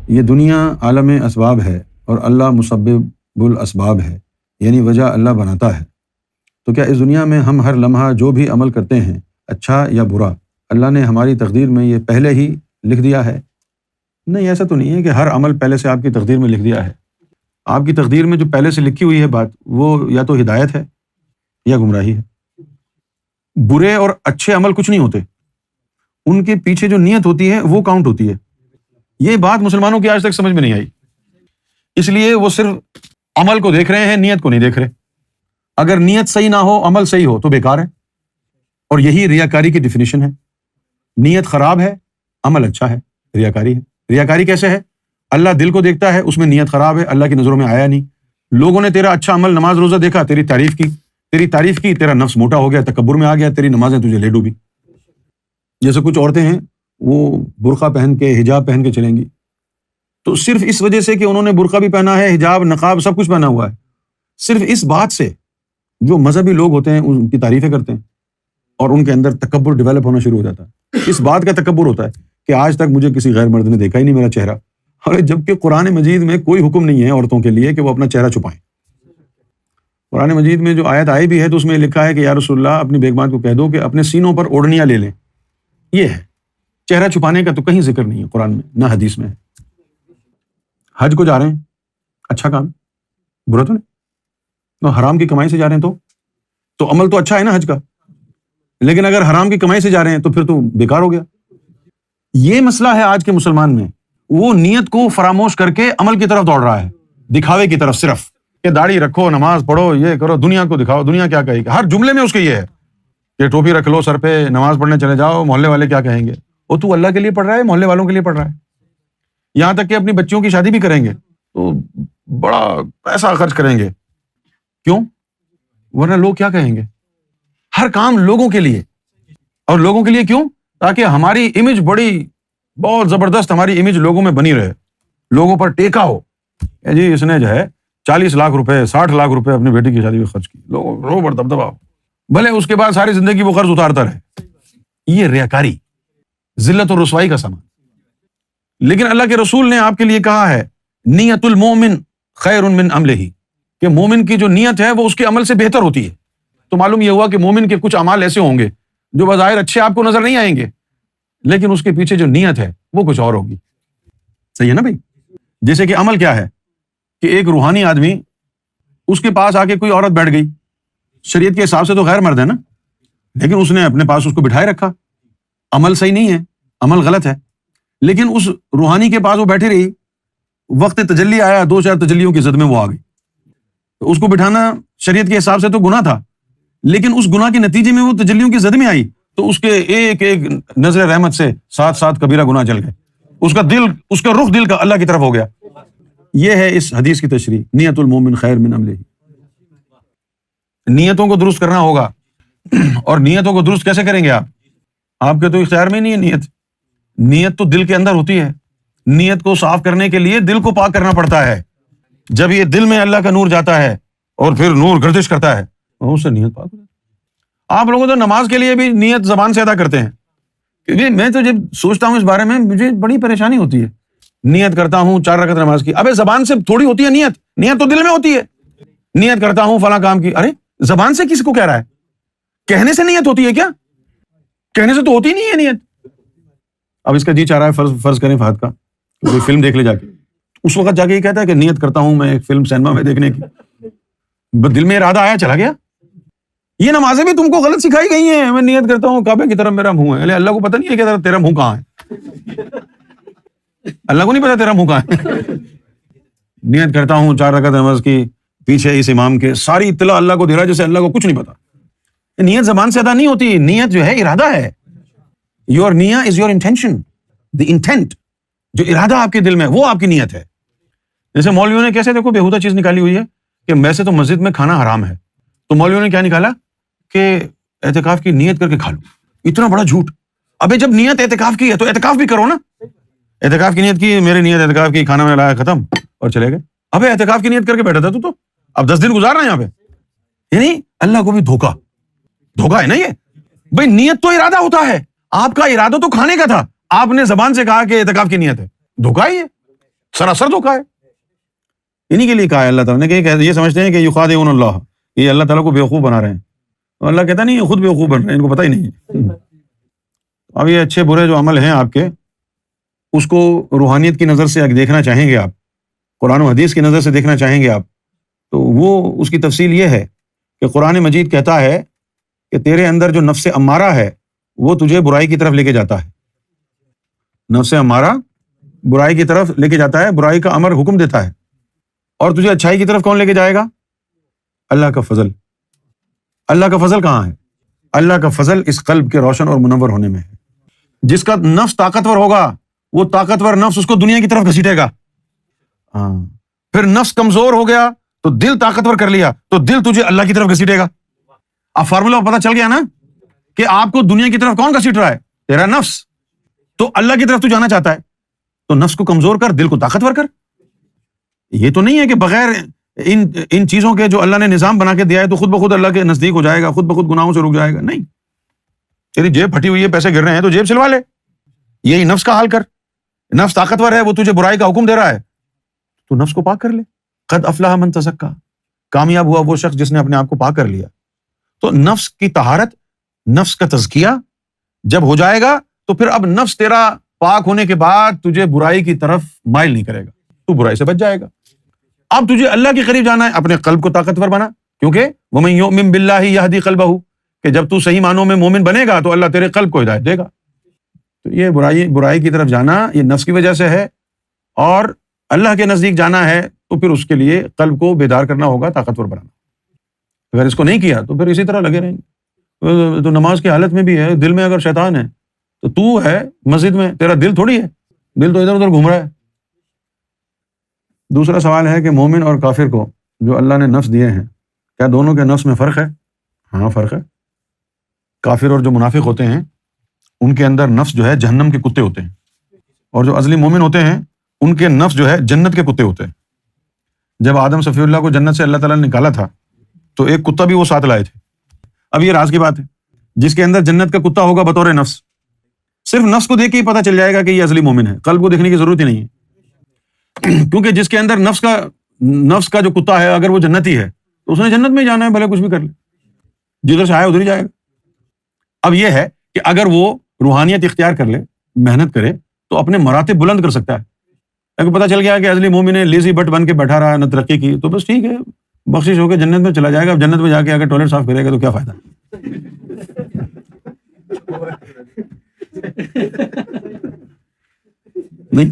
یہ دنیا عالم اسباب ہے اور اللہ مسبب الاسباب ہے، یعنی وجہ اللہ بناتا ہے۔ تو کیا اس دنیا میں ہم ہر لمحہ جو بھی عمل کرتے ہیں، اچھا یا برا، اللہ نے ہماری تقدیر میں یہ پہلے ہی لکھ دیا ہے؟ نہیں، ایسا تو نہیں ہے کہ ہر عمل پہلے سے آپ کی تقدیر میں لکھ دیا ہے۔ آپ کی تقدیر میں جو پہلے سے لکھی ہوئی ہے بات، وہ یا تو ہدایت ہے یا گمراہی ہے۔ برے اور اچھے عمل کچھ نہیں ہوتے، ان کے پیچھے جو نیت ہوتی ہے وہ کاؤنٹ ہوتی ہے۔ یہ بات مسلمانوں کی آج تک سمجھ میں نہیں آئی، اس لیے وہ صرف عمل کو دیکھ رہے ہیں، نیت کو نہیں دیکھ رہے۔ اگر نیت صحیح نہ ہو، عمل صحیح ہو تو بیکار ہے، اور یہی ریاکاری کی ڈیفینیشن ہے۔ نیت خراب ہے، عمل اچھا ہے، ریاکاری ہے۔ ریاکاری کیسے ہے؟ اللہ دل کو دیکھتا ہے، اس میں نیت خراب ہے، اللہ کی نظروں میں آیا نہیں۔ لوگوں نے تیرا اچھا عمل نماز روزہ دیکھا، تیری تعریف کی، تیرا نفس موٹا ہو گیا، تکبر میں آ گیا، تیری نمازیں تجھے لے ڈوبی۔ جیسے کچھ عورتیں ہیں، وہ برقع پہن کے، حجاب پہن کے چلیں گی، تو صرف اس وجہ سے کہ انہوں نے برقع بھی پہنا ہے، حجاب، نقاب سب کچھ پہنا ہوا ہے، صرف اس بات سے جو مذہبی لوگ ہوتے ہیں ان کی تعریفیں کرتے ہیں، اور ان کے اندر تکبر ڈیولپ ہونا شروع ہو جاتا ہے۔ اس بات کا تکبر ہوتا ہے کہ آج تک مجھے کسی غیر مرد نے دیکھا ہی نہیں میرا چہرہ، اور جبکہ قرآن مجید میں کوئی حکم نہیں ہے عورتوں کے لیے کہ وہ اپنا چہرہ چھپائیں۔ قرآن مجید میں جو آیت آئی بھی ہے تو اس میں لکھا ہے کہ یا رسول اللہ اپنی بیگمات کو کہہ دو کہ اپنے سینوں پر اوڑھنیاں لے لیں۔ یہ ہے، چہرہ چھپانے کا تو کہیں ذکر نہیں ہے قرآن میں، نہ حدیث میں ہے۔ حج کو جا رہے ہیں، اچھا کام، برا تو نہیں، تو حرام کی کمائی سے جا رہے ہیں تو عمل تو اچھا ہے نا حج کا، لیکن اگر حرام کی کمائی سے جا رہے ہیں تو پھر تو بیکار ہو گیا۔ یہ مسئلہ ہے آج کے مسلمان میں، وہ نیت کو فراموش کر کے عمل کی طرف دوڑ رہا ہے، دکھاوے کی طرف، صرف کہ داڑھی رکھو، نماز پڑھو، یہ کرو، دنیا کو دکھاؤ، دنیا کیا کہے گی۔ ہر جملے میں اس کے یہ ہے کہ ٹوپی رکھ لو سر پہ، نماز پڑھنے چلے جاؤ، محلے والے کیا کہیں گے۔ وہ تو اللہ کے لیے پڑھ رہا ہے، محلے والوں کے لیے پڑھ رہا ہے، یہاں تک کہ اپنی بچیوں کی شادی بھی کریں گے تو بڑا پیسہ خرچ کریں گے، کیوں؟ ورنہ لوگ کیا کہیں گے۔ ہر کام لوگوں کے لیے، اور لوگوں کے لیے کیوں؟ تاکہ ہماری امیج بہت زبردست، ہماری امیج لوگوں میں بنی رہے، لوگوں پر ٹیکا ہو کہ جی اس نے جو ہے 40 لاکھ روپے 60 لاکھ روپے اپنی بیٹی کی شادی میں خرچ کی، لوگ رو بڑھ دبدبا، بھلے اس کے بعد ساری زندگی وہ قرض اتارتا رہے۔ یہ ریاکاری، ذلت اور رسوائی کا سامان۔ لیکن اللہ کے رسول نے آپ کے لیے کہا ہے نیت المومن خیر من عملہ، کہ مومن کی جو نیت ہے وہ اس کے عمل سے بہتر ہوتی ہے۔ تو معلوم یہ ہوا کہ مومن کے کچھ اعمال ایسے ہوں گے جو بظاہر اچھے آپ کو نظر نہیں آئیں گے، لیکن اس کے پیچھے جو نیت ہے وہ کچھ اور ہوگی۔ صحیح ہے نا بھائی؟ جیسے کہ عمل کیا ہے کہ ایک روحانی آدمی، اس کے پاس آ کے کوئی عورت بیٹھ گئی، شریعت کے حساب سے تو غیر مرد ہے نا، لیکن اس نے اپنے پاس اس کو بٹھائے رکھا، عمل صحیح نہیں ہے، عمل غلط ہے، لیکن اس روحانی کے پاس وہ بیٹھی رہی، وقت تجلی آیا، 2-4 تجلیوں کی زد میں وہ آ گئی، تو اس کو بٹھانا شریعت کے حساب سے تو گناہ تھا، لیکن اس گناہ کے نتیجے میں وہ تجلیوں کی زد میں آئی تو اس کے ایک ایک نظر رحمت سے 7 کبیرہ گناہ چل گئے، اس کا رخ دل کا اللہ کی طرف ہو گیا۔ یہ ہے اس حدیث کی تشریح، نیت المومن خیر من عملہ۔ نیتوں کو درست کرنا ہوگا، اور نیتوں کو درست کیسے کریں گے آپ کے تو اختیار میں نہیں ہے۔ نیت تو دل کے اندر ہوتی ہے، نیت کو صاف کرنے کے لیے دل کو پاک کرنا پڑتا ہے۔ جب یہ دل میں اللہ کا نور جاتا ہے اور پھر نور گردش کرتا ہے، اس سے نیت پاک ہو جاتی ہے۔ آپ لوگوں تو نماز کے لیے بھی نیت زبان سے ادا کرتے ہیں، کیونکہ میں تو جب سوچتا ہوں اس بارے میں مجھے بڑی پریشانی ہوتی ہے۔ نیت کرتا ہوں 4 رکعت نماز کی، ابے زبان سے تھوڑی ہوتی ہے نیت تو دل میں ہوتی ہے۔ نیت کرتا ہوں فلاں کام کی، ارے زبان سے کس کو کہہ رہا ہے؟ کہنے سے نیت ہوتی ہے کیا؟ کہنے سے تو ہوتی نہیں ہے نیت۔ اب اس کا جی چاہ رہا ہے فرض کریں فہد کا کوئی فلم دیکھ لے جا کے، اس وقت جا کے یہ کہتا ہے کہ نیت کرتا ہوں میں ایک فلم سینما میں دیکھنے کی، دل میں ارادہ آیا چلا گیا۔ یہ نمازیں بھی تم کو غلط سکھائی گئی ہیں، میں نیت کرتا ہوں کعبے کی طرف میرا منہ ہے، اللہ کو پتہ نہیں ہے کہ تیرا منہ کہاں ہے، اللہ کو نہیں پتا تیرا منہ کہاں ہے۔ نیت کرتا ہوں 4 رکعت نماز کی، پیچھے اس امام کے، ساری اطلاع اللہ کو دے رہا جیسے اللہ کو کچھ نہیں پتا۔ نیت زبان سے ادا نہیں ہوتی، نیت جو ہے ارادہ ہے۔ یور نیہ is your intention, the intent, جو ارادہ آپ کے دل میں وہ آپ کی نیت ہے۔ جیسے مولویوں نے کیسے دیکھو بےہودہ چیز نکالی ہوئی ہے کہ ویسے تو مسجد میں کھانا حرام ہے، تو مولویوں نے کیا نکالا کہ اعتکاف کی نیت کر کے کھا لو۔ اتنا بڑا جھوٹ۔ ابے جب نیت اعتکاف کی ہے تو اعتکاف بھی کرو نا۔ اعتکاف کی نیت کی، میری نیت اعتکاف کی، کھانا میں لایا ختم اور چلے گئے۔ ابے اعتکاف کی نیت کر کے بیٹھا تھا تو اب 10 دن گزار رہا ہے یہاں پہ، یعنی اللہ کو بھی دھوکا ہے نا یہ۔ بھائی نیت تو ارادہ ہوتا ہے، آپ کا ارادہ تو کھانے کا تھا، آپ نے زبان سے کہا کہ اعتکاف کی نیت ہے، دھوکا ہی ہے۔ سراسر دھوکا ہے. انہیں کے لیے کہا ہے اللہ تعالیٰ نے کہ یہ سمجھتے ہیں کہ یخادعون اللہ، یہ اللہ تعالیٰ کو بیوقوف بنا رہے ہیں. تو اللہ کہتا نہیں، یہ خود بیوقوف بن رہے ہیں، ان کو پتہ ہی نہیں ہے. اب یہ اچھے برے جو عمل ہیں آپ کے، اس کو روحانیت کی نظر سے دیکھنا چاہیں گے آپ، قرآن و حدیث کی نظر سے دیکھنا چاہیں گے آپ، تو وہ اس کی تفصیل یہ ہے کہ قرآن مجید کہتا ہے کہ تیرے اندر جو نفس امارہ ہے وہ تجھے برائی کی طرف لے کے جاتا ہے. نفس امارہ برائی کی طرف لے کے جاتا ہے، برائی کا امر حکم دیتا ہے. اور تجھے اچھائی کی طرف کون لے کے جائے گا؟ اللہ کا فضل. اللہ کا فضل کہاں ہے؟ اللہ کا فضل اس قلب کے روشن اور منور ہونے میں ہے. جس کا نفس طاقتور ہوگا، وہ طاقتور نفس اس کو دنیا کی طرف گھسیٹے گا. پھر نفس کمزور ہو گیا تو دل طاقتور کر لیا تو دل تجھے اللہ کی طرف گھسیٹے گا. اب فارمولا پتہ چل گیا نا کہ آپ کو دنیا کی طرف کون گھسیٹ رہا ہے؟ تیرا نفس. تو اللہ کی طرف تو جانا چاہتا ہے تو نفس کو کمزور کر، دل کو طاقتور کر. یہ تو نہیں ہے کہ بغیر ان چیزوں کے جو اللہ نے نظام بنا کے دیا ہے تو خود بخود اللہ کے نزدیک ہو جائے گا، خود بخود گناہوں سے رک جائے گا. نہیں، تیری جیب پھٹی ہوئی ہے، پیسے گر رہے ہیں تو جیب سلوا لے. یہی نفس کا حال کر. نفس طاقتور ہے، وہ تجھے برائی کا حکم دے رہا ہے تو نفس کو پاک کر لے. قد افلح من تزکا، کامیاب ہوا وہ شخص جس نے اپنے آپ کو پاک کر لیا. تو نفس کی طہارت، نفس کا تزکیہ جب ہو جائے گا تو پھر اب نفس تیرا پاک ہونے کے بعد تجھے برائی کی طرف مائل نہیں کرے گا، تو برائی سے بچ جائے گا. اب تجھے اللہ کے قریب جانا ہے، اپنے قلب کو طاقتور بنا، کیونکہ وَمَن يُؤْمِن بِاللَّهِ يَهْدِ قَلْبَهُ، کہ جب تو صحیح معنوں میں مومن بنے گا تو اللہ تیرے قلب کو ہدایت دے گا. تو یہ برائی کی طرف جانا یہ نفس کی وجہ سے ہے، اور اللہ کے نزدیک جانا ہے تو پھر اس کے لیے قلب کو بیدار کرنا ہوگا، طاقتور بنانا. اگر اس کو نہیں کیا تو پھر اسی طرح لگے رہیں گے. تو نماز کی حالت میں بھی ہے، دل میں اگر شیطان ہے تو ہے مسجد میں، تیرا دل تھوڑی ہے، دل تو ادھر ادھر گھوم رہا ہے. دوسرا سوال ہے کہ مومن اور کافر کو جو اللہ نے نفس دیے ہیں، کیا دونوں کے نفس میں فرق ہے؟ ہاں فرق ہے. کافر اور جو منافق ہوتے ہیں ان کے اندر نفس جو ہے جہنم کے کتے ہوتے ہیں، اور جو ازلی مومن ہوتے ہیں ان کے نفس جو ہے جنت کے کتے ہوتے ہیں. جب آدم صفی اللہ کو جنت سے اللہ تعالیٰ نے نکالا تھا تو ایک کتا بھی وہ ساتھ لائے تھے. اب یہ راز کی بات ہے، جس کے اندر جنت کا کتا ہوگا بطور نفس، صرف نفس کو دیکھ کے ہی پتہ چل جائے گا کہ یہ ازلی مومن ہے، قلب کو دیکھنے کی ضرورت ہی نہیں ہے. کیونکہ جس کے اندر نفس کا جو کتا ہے اگر وہ جنتی ہے تو اس نے جنت میں جانا ہے، بھلے کچھ بھی کر لے، جدھر سے آیا ادھر ہی جائے گا. اب یہ ہے کہ اگر وہ روحانیت اختیار کر لے، محنت کرے تو اپنے مراتب بلند کر سکتا ہے. اگر پتہ چل گیا کہ ازلی مومن ہے، لیزی بٹ بن کے بیٹھا رہا ہے، نہ ترقی کی، تو بس ٹھیک ہے، بخشش ہو کے جنت میں چلا جائے گا. اب جنت میں جا کے اگر ٹوائلٹ صاف کرے گا تو کیا فائدہ؟ نہیں.